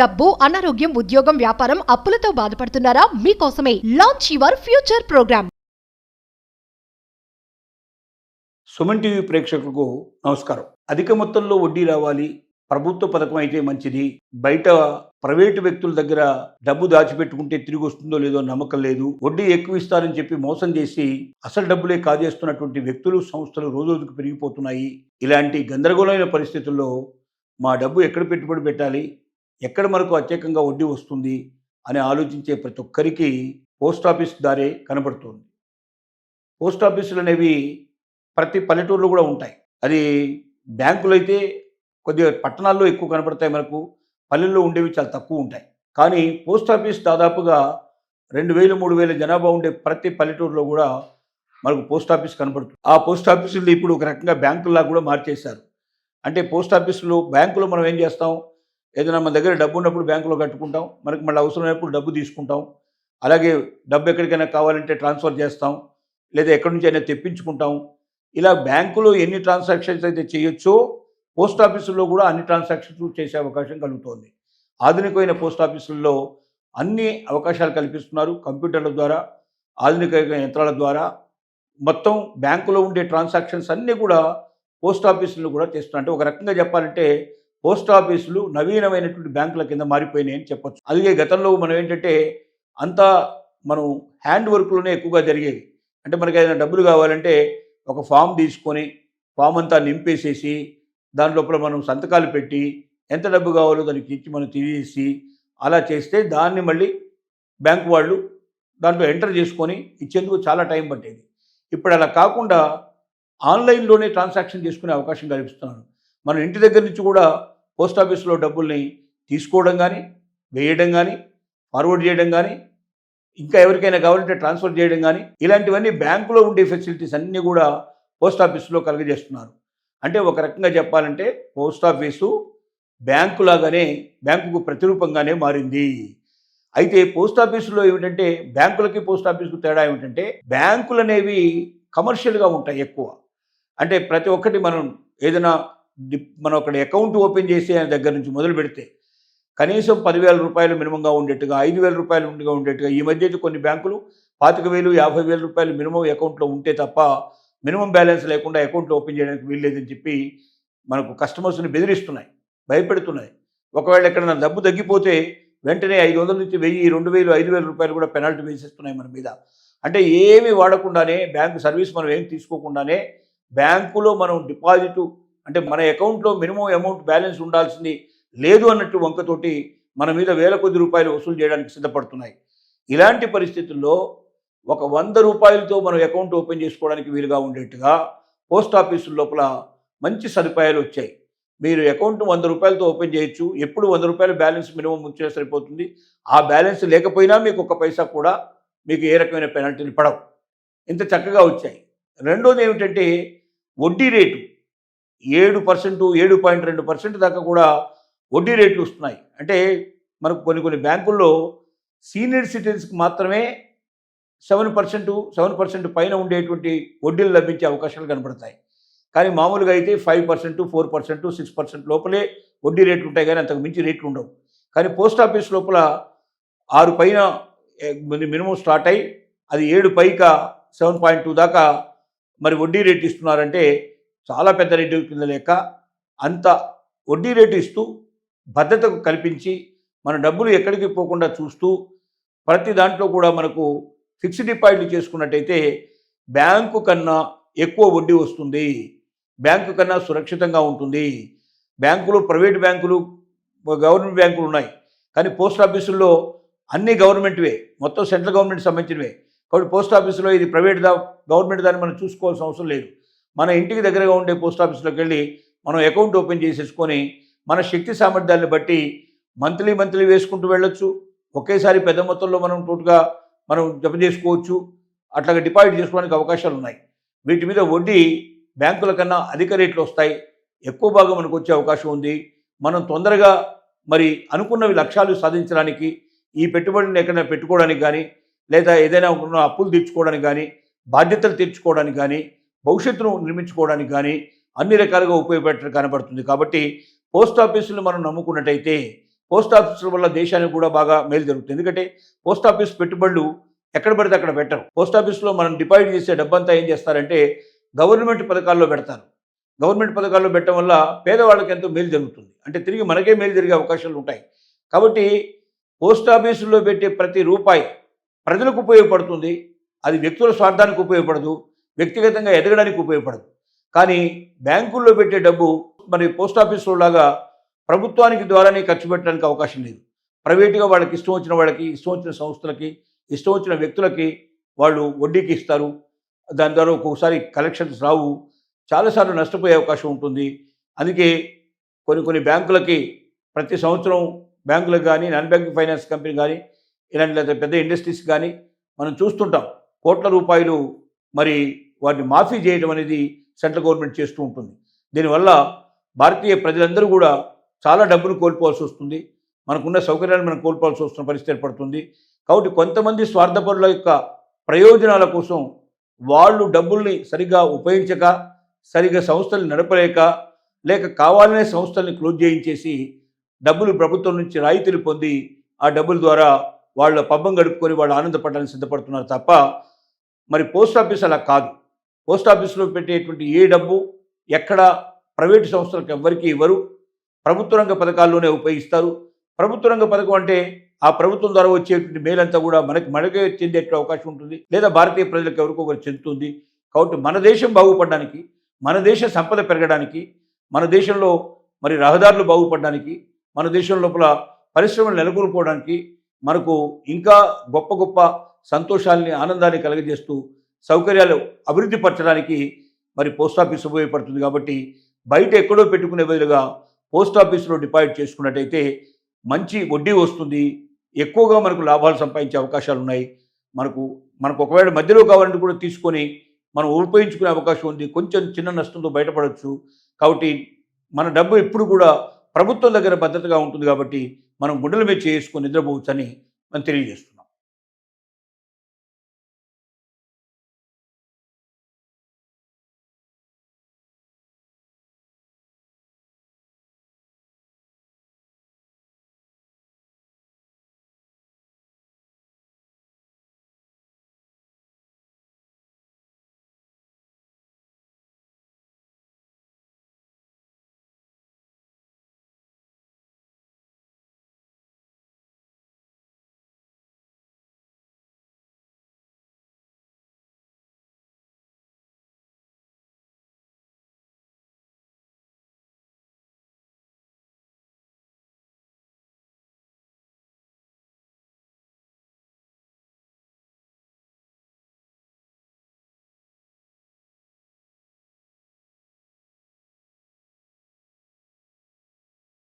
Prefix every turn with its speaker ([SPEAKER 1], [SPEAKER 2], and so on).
[SPEAKER 1] డబ్బు, అనారోగ్యం, ఉద్యోగం, వ్యాపారం, అప్పులతో బాధపడుతున్నారా? మీకోసమే launch your future program.
[SPEAKER 2] Suman TV ప్రేక్షకులకు నమస్కారం. అధిక మొత్తంలో వడ్డీ రావాలి, ప్రభుత్వ పథకం అయితే మంచిది, బయట ప్రైవేటు వ్యక్తుల దగ్గర డబ్బు దాచిపెట్టుకుంటే తిరిగి వస్తుందో లేదో నమ్మకం లేదు, వడ్డీ ఎక్కువ ఇస్తారని చెప్పి మోసం చేసి అసలు డబ్బులే కాజేస్తున్నటువంటి వ్యక్తులు, సంస్థలు రోజుకు పెరిగిపోతున్నాయి. ఇలాంటి గందరగోళమైన పరిస్థితుల్లో మా డబ్బు ఎక్కడ పెట్టుబడి పెట్టాలి, ఎక్కడ మనకు అత్యధికంగా వడ్డీ వస్తుంది అని ఆలోచించే ప్రతి ఒక్కరికి పోస్ట్ ఆఫీస్ దారే కనబడుతుంది. పోస్ట్ ఆఫీసులు అనేవి ప్రతి పల్లెటూరులో కూడా ఉంటాయి. అది బ్యాంకులు అయితే కొద్దిగా పట్టణాల్లో ఎక్కువ కనబడతాయి, మనకు పల్లెల్లో ఉండేవి చాలా తక్కువ ఉంటాయి. కానీ పోస్ట్ ఆఫీస్ దాదాపుగా 2000, 3000 జనాభా ఉండే ప్రతి పల్లెటూరులో కూడా మనకు పోస్ట్ ఆఫీస్ కనబడుతుంది. ఆ పోస్ట్ ఆఫీసులు ఇప్పుడు ఒక రకంగా బ్యాంకుల్లా కూడా మార్చేశారు. అంటే పోస్ట్ ఆఫీసులో, బ్యాంకులో మనం ఏం చేస్తాం, ఏదైనా మన దగ్గర డబ్బు ఉన్నప్పుడు బ్యాంకులో కట్టుకుంటాం, మనకు మళ్ళీ అవసరమైనప్పుడు డబ్బు తీసుకుంటాం, అలాగే డబ్బు ఎక్కడికైనా కావాలంటే ట్రాన్స్ఫర్ చేస్తాం, లేదా ఎక్కడి నుంచి అయినా తెప్పించుకుంటాం. ఇలా బ్యాంకులో ఎన్ని ట్రాన్సాక్షన్స్ అయితే చేయొచ్చో పోస్ట్ ఆఫీసుల్లో కూడా అన్ని ట్రాన్సాక్షన్స్ చేసే అవకాశం కలుగుతోంది. ఆధునికమైన పోస్ట్ ఆఫీసుల్లో అన్ని అవకాశాలు కల్పిస్తున్నారు. కంప్యూటర్ల ద్వారా, ఆధునిక యంత్రాల ద్వారా మొత్తం బ్యాంకులో ఉండే ట్రాన్సాక్షన్స్ అన్నీ కూడా పోస్ట్ ఆఫీసులు కూడా చేస్తున్నారు. అంటే ఒక రకంగా చెప్పాలంటే పోస్ట్ ఆఫీసులు నవీనమైనటువంటి బ్యాంకుల కింద మారిపోయినాయి అని చెప్పొచ్చు. అలాగే గతంలో మనం ఏంటంటే అంతా మనం హ్యాండ్ వర్క్లోనే ఎక్కువగా జరిగేవి. అంటే మనకి ఏదైనా డబ్బులు కావాలంటే ఒక ఫామ్ తీసుకొని ఫామ్ అంతా నింపేసేసి దాని లోపల మనం సంతకాలు పెట్టి ఎంత డబ్బు కావాలో దానికి ఇచ్చి మనం తీసేసి అలా చేస్తే దాన్ని మళ్ళీ బ్యాంకు వాళ్ళు దాంట్లో ఎంటర్ చేసుకొని ఇచ్చేందుకు చాలా టైం పట్టేది. ఇప్పుడు అలా కాకుండా ఆన్లైన్లోనే ట్రాన్సాక్షన్ చేసుకునే అవకాశం కల్పిస్తున్నారు. మనం ఇంటి దగ్గర నుంచి కూడా పోస్ట్ ఆఫీస్లో డబ్బుల్ని తీసుకోవడం కానీ, వేయడం కానీ, ఫార్వర్డ్ చేయడం కానీ, ఇంకా ఎవరికైనా కావాలంటే ట్రాన్స్ఫర్ చేయడం కానీ, ఇలాంటివన్నీ బ్యాంకులో ఉండే ఫెసిలిటీస్ అన్నీ కూడా పోస్ట్ ఆఫీసులో కలుగజేస్తున్నారు. అంటే ఒక రకంగా చెప్పాలంటే పోస్ట్ ఆఫీసు బ్యాంకులాగానే, బ్యాంకుకు ప్రతిరూపంగానే మారింది. అయితే పోస్ట్ ఆఫీసులో ఏమిటంటే బ్యాంకులకి పోస్ట్ ఆఫీసుకు తేడా ఏమిటంటే బ్యాంకులు అనేవి కమర్షియల్గా ఉంటాయి ఎక్కువ. అంటే ప్రతి ఒక్కటి మనం ఏదైనా మనం అక్కడ అకౌంట్ ఓపెన్ చేసే దగ్గర నుంచి మొదలు పెడితే కనీసం 10,000 రూపాయలు మినిమంగా ఉండేట్టుగా, 5,000 రూపాయలు ఉండేట్టుగా, ఈ మధ్య అయితే కొన్ని బ్యాంకులు 25,000, 50,000 రూపాయలు మినిమం అకౌంట్లో ఉంటే తప్ప మినిమం బ్యాలెన్స్ లేకుండా అకౌంట్ ఓపెన్ చేయడానికి వీల్లేదని చెప్పి మనకు కస్టమర్స్ని బెదిరిస్తున్నాయి, భయపెడుతున్నాయి. ఒకవేళ ఎక్కడైనా డబ్బు తగ్గిపోతే వెంటనే 500 నుంచి 1000, 2,000, 5,000 రూపాయలు కూడా పెనాల్టీ వేసేస్తున్నాయి మన మీద. అంటే ఏమీ వాడకుండానే, బ్యాంకు సర్వీస్ మనం ఏం తీసుకోకుండానే బ్యాంకులో మనం డిపాజిట్, అంటే మన అకౌంట్లో మినిమం అమౌంట్ బ్యాలెన్స్ ఉండాల్సింది లేదు అన్నట్టు వంకతోటి మన మీద వేల కొద్ది రూపాయలు వసూలు చేయడానికి సిద్ధపడుతున్నాయి. ఇలాంటి పరిస్థితుల్లో ఒక 100 రూపాయలతో మనం అకౌంట్ ఓపెన్ చేసుకోవడానికి వీలుగా ఉండేట్టుగా పోస్ట్ ఆఫీసుల లోపల మంచి సదుపాయాలు వచ్చాయి. మీరు అకౌంట్ 100 రూపాయలతో ఓపెన్ చేయొచ్చు. ఎప్పుడు 100 రూపాయల బ్యాలెన్స్ మినిమం ఉంచినా సరిపోతుంది. ఆ బ్యాలెన్స్ లేకపోయినా మీకు ఒక్క పైసా కూడా మీకు ఏ రకమైన పెనాల్టీలు పడవు. ఇంత చక్కగా వచ్చాయి. రెండోది ఏమిటంటే వడ్డీ రేటు 7%, 7.2% దాకా కూడా వడ్డీ రేట్లు వస్తున్నాయి. అంటే మనకు కొన్ని బ్యాంకుల్లో సీనియర్ సిటిజన్స్కి మాత్రమే 7% పైన ఉండేటువంటి వడ్డీలు లభించే అవకాశాలు కనబడతాయి. కానీ మామూలుగా అయితే 5%, 4%, 6% లోపలే వడ్డీ రేట్లు ఉంటాయి, కానీ అంతకు మించి రేట్లు ఉండవు. కానీ పోస్ట్ ఆఫీస్ లోపల 6 పైన మినిమం స్టార్ట్ అయ్యి అది 7 పైగా 7.2 దాకా మరి వడ్డీ రేటు ఇస్తున్నారంటే చాలా పెద్ద రేటు కింద లెక్క. అంత వడ్డీ రేటు ఇస్తూ భద్రతకు కల్పించి మన డబ్బులు ఎక్కడికి పోకుండా చూస్తూ ప్రతి దాంట్లో కూడా మనకు ఫిక్స్డ్ డిపాజిట్లు చేసుకున్నట్టయితే బ్యాంకు కన్నా ఎక్కువ వడ్డీ వస్తుంది, బ్యాంకు కన్నా సురక్షితంగా ఉంటుంది. బ్యాంకులు, ప్రైవేట్ బ్యాంకులు, గవర్నమెంట్ బ్యాంకులు ఉన్నాయి, కానీ పోస్ట్ ఆఫీసుల్లో అన్ని గవర్నమెంట్వే, మొత్తం సెంట్రల్ గవర్నమెంట్ సంబంధించినవే. కాబట్టి పోస్ట్ ఆఫీసులో ఇది గవర్నమెంట్ దాన్ని మనం చూసుకోవాల్సిన అవసరం లేదు. మన ఇంటికి దగ్గరగా ఉండే పోస్ట్ ఆఫీసులోకి వెళ్ళి మనం అకౌంట్ ఓపెన్ చేసేసుకొని మన శక్తి సామర్థ్యాన్ని బట్టి మంత్లీ వేసుకుంటూ వెళ్ళొచ్చు. ఒకేసారి పెద్ద మొత్తంలో మనం టోటుగా మనం జమ చేసుకోవచ్చు. అట్లాగా డిపాజిట్ చేసుకోవడానికి అవకాశాలు ఉన్నాయి. వీటి మీద వడ్డీ బ్యాంకుల కన్నా అధిక రేట్లు వస్తాయి, ఎక్కువ భాగం మనకు వచ్చే అవకాశం ఉంది. మనం తొందరగా మరి అనుకున్నవి లక్ష్యాలు సాధించడానికి, ఈ పెట్టుబడిని ఎక్కడైనా పెట్టుకోవడానికి కానీ, లేదా ఏదైనా అప్పులు తీర్చుకోవడానికి కానీ, బాధ్యతలు తీర్చుకోవడానికి కానీ, భవిష్యత్తును నిర్మించుకోవడానికి కానీ అన్ని రకాలుగా ఉపయోగపడటం కనబడుతుంది. కాబట్టి పోస్ట్ ఆఫీసులు మనం నమ్ముకున్నట్టయితే పోస్ట్ ఆఫీసుల వల్ల దేశానికి కూడా బాగా మేలు జరుగుతుంది. ఎందుకంటే పోస్ట్ ఆఫీస్ పెట్టుబడులు ఎక్కడ పడితే అక్కడ పెట్టరు. పోస్ట్ ఆఫీస్లో మనం డిపాజిట్ చేసే డబ్బంతా ఏం చేస్తారంటే గవర్నమెంట్ పథకాల్లో పెడతారు. గవర్నమెంట్ పథకాల్లో పెట్టడం వల్ల పేదవాళ్ళకి ఎంతో మేలు జరుగుతుంది. అంటే తిరిగి మనకే మేలు జరిగే అవకాశాలు ఉంటాయి. కాబట్టి పోస్ట్ ఆఫీసుల్లో పెట్టే ప్రతి రూపాయి ప్రజలకు ఉపయోగపడుతుంది. అది వ్యక్తుల స్వార్థానికి ఉపయోగపడదు, వ్యక్తిగతంగా ఎదగడానికి ఉపయోగపడదు. కానీ బ్యాంకుల్లో పెట్టే డబ్బు మరి పోస్ట్ ఆఫీసులో లాగా ప్రభుత్వానికి ద్వారానే ఖర్చు పెట్టడానికి అవకాశం లేదు. ప్రైవేటుగా వాళ్ళకి ఇష్టం వచ్చిన వాళ్ళకి, ఇష్టం వచ్చిన సంస్థలకి, ఇష్టం వచ్చిన వ్యక్తులకి వాళ్ళు వడ్డీకి ఇస్తారు. దాని ద్వారా ఒక్కొక్కసారి కలెక్షన్స్ రావు, చాలాసార్లు నష్టపోయే అవకాశం ఉంటుంది. అందుకే కొన్ని బ్యాంకులకి ప్రతి సంవత్సరం బ్యాంకులకు కానీ, నాన్ బ్యాంకింగ్ ఫైనాన్స్ కంపెనీ కానీ, ఇలాంటి లేదా పెద్ద ఇండస్ట్రీస్ కానీ మనం చూస్తుంటాం. కోట్ల రూపాయలు మరి వాటిని మాఫీ చేయడం అనేది సెంట్రల్ గవర్నమెంట్ చేస్తూ ఉంటుంది. దీనివల్ల భారతీయ ప్రజలందరూ కూడా చాలా డబ్బులు కోల్పోవాల్సి వస్తుంది. మనకున్న సౌకర్యాలు మనం కోల్పోవాల్సి వస్తున్న పరిస్థితి ఏర్పడుతుంది. కాబట్టి కొంతమంది స్వార్థపరుల యొక్క ప్రయోజనాల కోసం వాళ్ళు డబ్బుల్ని సరిగ్గా ఉపయోగించక, సరిగ్గా సంస్థలు నడపలేక, లేక కావాలనే సంస్థల్ని క్లోజ్ చేయించేసి డబ్బులు ప్రభుత్వం నుంచి రాయితీలు పొంది ఆ డబ్బుల ద్వారా వాళ్ళ పబ్బం గడుపుకొని వాళ్ళు ఆనందపడడానికి సిద్ధపడుతున్నారు తప్ప మరి పోస్ట్ ఆఫీస్ అలా కాదు. పోస్ట్ ఆఫీసులో పెట్టేటువంటి ఏ డబ్బు ఎక్కడ ప్రైవేటు సంస్థలకు ఎవ్వరికీ ఇవ్వరు. ప్రభుత్వ రంగ పథకాల్లోనే ఉపయోగిస్తారు. ప్రభుత్వ రంగ పథకం అంటే ఆ ప్రభుత్వం ద్వారా వచ్చేటువంటి మేలంతా కూడా మనకే చెందే అవకాశం ఉంటుంది, లేదా భారతీయ ప్రజలకు ఎవరికొకరు చెందుతుంది. కాబట్టి మన దేశం బాగుపడడానికి, మన దేశ సంపద పెరగడానికి, మన దేశంలో మరి రహదారులు బాగుపడడానికి, మన దేశం లోపల పరిశ్రమలు నెలకొల్పుకోవడానికి, మనకు ఇంకా గొప్ప గొప్ప సంతోషాలని, ఆనందాన్ని కలుగజేస్తూ సౌకర్యాలు అభివృద్ధి పరచడానికి మరి పోస్ట్ ఆఫీస్ ఉపయోగపడుతుంది. కాబట్టి బయట ఎక్కడో పెట్టుకునే బదులుగా పోస్ట్ ఆఫీసులో డిపాజిట్ చేసుకున్నట్టయితే మంచి వడ్డీ వస్తుంది, ఎక్కువగా మనకు లాభాలు సంపాదించే అవకాశాలు ఉన్నాయి. మనకు ఒకవేళ మధ్యలో కావాలంటే కూడా తీసుకొని మనం ఉపయోగించుకునే అవకాశం ఉంది. కొంచెం చిన్న నష్టంతో బయటపడవచ్చు. కాబట్టి మన డబ్బు ఎప్పుడు కూడా ప్రభుత్వం దగ్గర భద్రతగా ఉంటుంది. కాబట్టి మనం గుండెల మీద చేసుకొని నిద్రపోవచ్చని మనం తెలియజేస్తున్నాం.